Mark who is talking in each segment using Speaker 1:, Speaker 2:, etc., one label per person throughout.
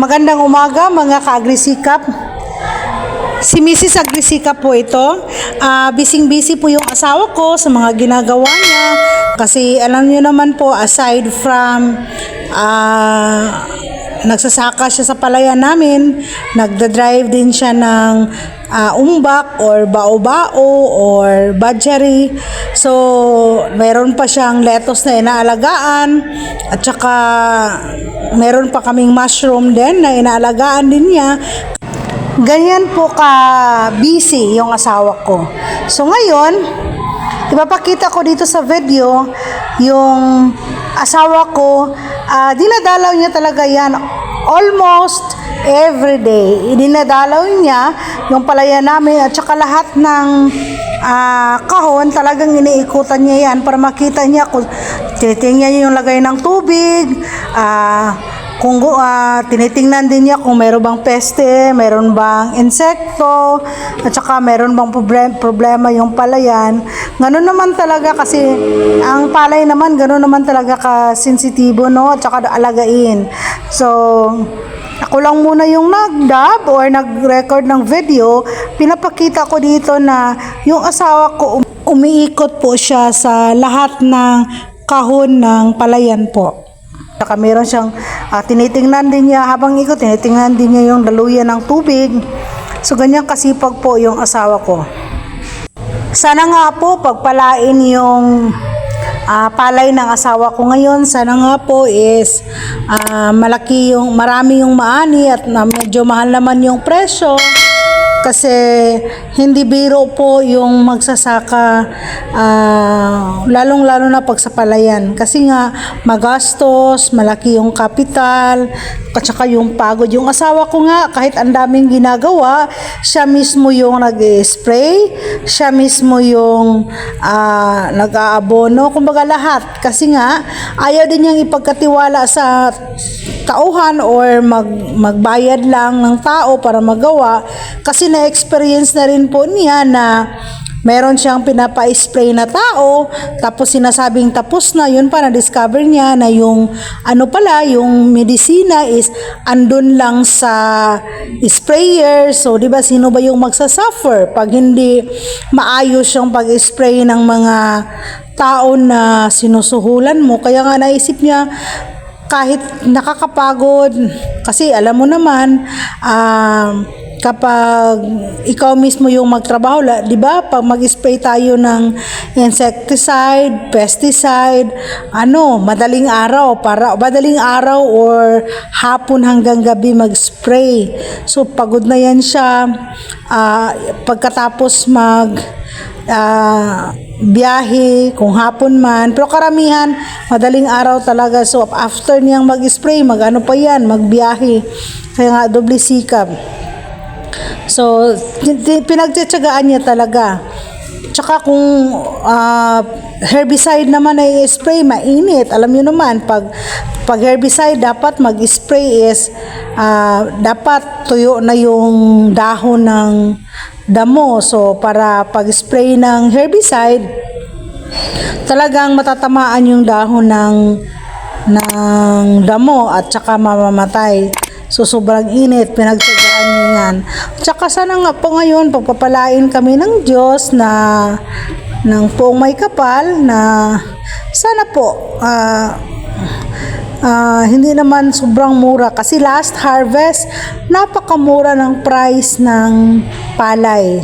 Speaker 1: Magandang umaga mga ka-agrisikap. Si Mrs. Agrisikap po ito. Bising-busy po yung asawa ko sa mga ginagawa niya. Kasi alam niyo naman po, aside from nagsasaka siya sa palayan namin, nagda-drive din siya ng umbak or bao-bao or badgeri. So, meron pa siyang lettuce na inaalagaan at saka meron pa kaming mushroom din na inaalagaan din niya. Ganyan po ka-busy yung asawa ko. So, ngayon, ipapakita ko dito sa video yung asawa ko. Dinadalaw niya talaga yan almost every day. Dinadalaw niya yung palayan namin at saka lahat ng kahon, talagang iniikutan niya yan para makita niya kung tinitingnan niya yung lagay ng tubig, kung tinitingnan din niya kung meron bang peste, meron bang insekto, at saka meron bang problema yung palayan. Ganun naman talaga kasi ang palay naman, ganun naman talaga ka-sensitibo, no? At saka alagain. So, ako lang muna yung nag-dub or nag-record ng video. Pinapakita ko dito na yung asawa ko umiikot po siya sa lahat ng kahon ng palayan po. Saka meron siyang tinitingnan din niya, habang ikot, tinitingnan din niya yung daluyan ng tubig. So, ganyan kasipag po yung asawa ko. Sana nga po pagpalain yung palay ng asawa ko ngayon. Sana nga po is marami yung maani at medyo mahal naman yung presyo. Kasi hindi biro po yung magsasaka, lalong-lalo na pag sa palayan. Kasi nga magastos, malaki yung kapital, at saka yung pagod. Yung asawa ko nga, kahit ang daming ginagawa, siya mismo yung nag-spray, siya mismo yung nag-aabono, kumbaga lahat. Kasi nga, ayaw din niyang ipagkatiwala sa tauhan or magbayad lang ng tao para magawa. Kasi na-experience na rin po niya na meron siyang pinapa-spray na tao, tapos sinasabing tapos na, yun pa na-discover niya na yung yung medisina is andun lang sa sprayer. So, di ba, sino ba yung magsasuffer pag hindi maayos yung pag-spray ng mga tao na sinusuhulan mo? Kaya nga naisip niya, kahit nakakapagod, kasi alam mo naman, kapag ikaw mismo yung magtrabaho, di ba? Pag mag-spray tayo ng insecticide, pesticide, madaling araw or hapon hanggang gabi mag-spray. So, pagod na yan siya. Pagkatapos biyahe, kung hapon man, pero karamihan madaling araw talaga. So after niyang mag-spray, magbiyahe, kaya nga doble sikap. So pinagtitiyagaan niya talaga. Tsaka kung herbicide naman ay spray, mainit. Alam niyo naman, pag herbicide dapat mag-spray is dapat tuyo na yung dahon ng damo. So, para pag-spray ng herbicide, talagang matatamaan yung dahon ng damo at saka mamamatay. So, sobrang init, pinagtsagaan niyo yan. Tsaka sana nga po ngayon, pagpapalain kami ng Diyos ng poong may kapal, na sana po, hindi naman sobrang mura. Kasi last harvest, napakamura ng price ng palay.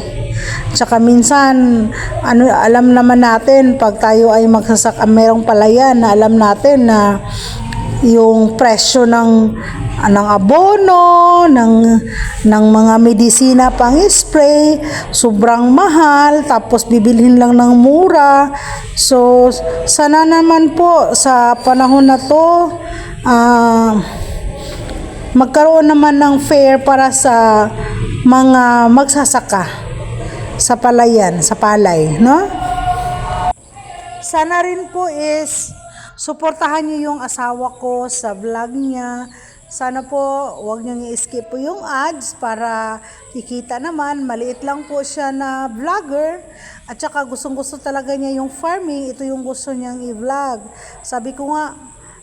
Speaker 1: Tsaka minsan, alam naman natin, pag tayo ay magsasaka, merong palayan na alam natin na yung presyo ng abono, ng mga medisina pang spray, sobrang mahal, tapos bibilhin lang ng mura. So, sana naman po sa panahon na to, magkaroon naman ng fair para sa mga magsasaka sa palayan, sa palay, no? Sana rin po is suportahan niyo yung asawa ko sa vlog niya. Sana po huwag niyong i-skip po yung ads para kikita naman. Maliit lang po siya na vlogger at saka gustong-gusto talaga niya yung farming. Ito yung gusto niyang i-vlog. Sabi ko nga,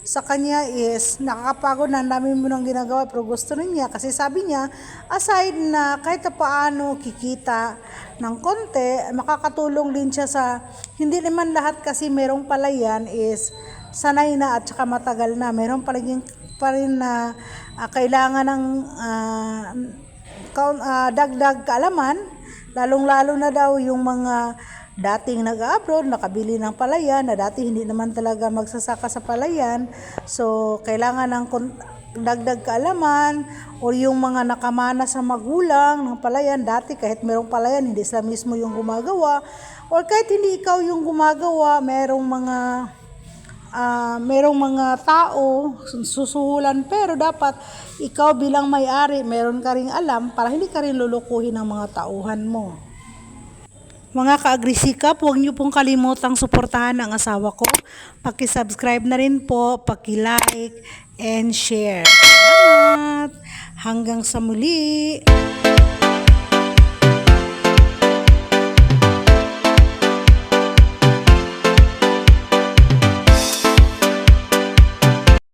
Speaker 1: sa kanya is nakakapagod na, ang dami mo nang ginagawa pero gusto rin niya kasi sabi niya aside na kahit paano kikita ng konti, makakatulong din siya sa hindi naman lahat kasi merong palayan is sanay na at saka matagal na, meron pa rin na kailangan ng dagdag kaalaman, lalong-lalo na daw yung mga dating nag-abroad, nakabili ng palayan, na dati hindi naman talaga magsasaka sa palayan. So, kailangan ng dagdag kaalaman o yung mga nakamana sa magulang ng palayan. Dati kahit merong palayan, hindi sila mismo yung gumagawa. Or kahit hindi ikaw yung gumagawa, merong mga tao susuhulan, pero dapat ikaw bilang may-ari meron ka ring alam para hindi ka rin lulukuhin ng mga tauhan mo. Mga ka-agrisikap, huwag niyo pong kalimutang suportahan ang asawa ko. Paki-subscribe na rin po, paki-like and share. Salamat! Hanggang sa muli!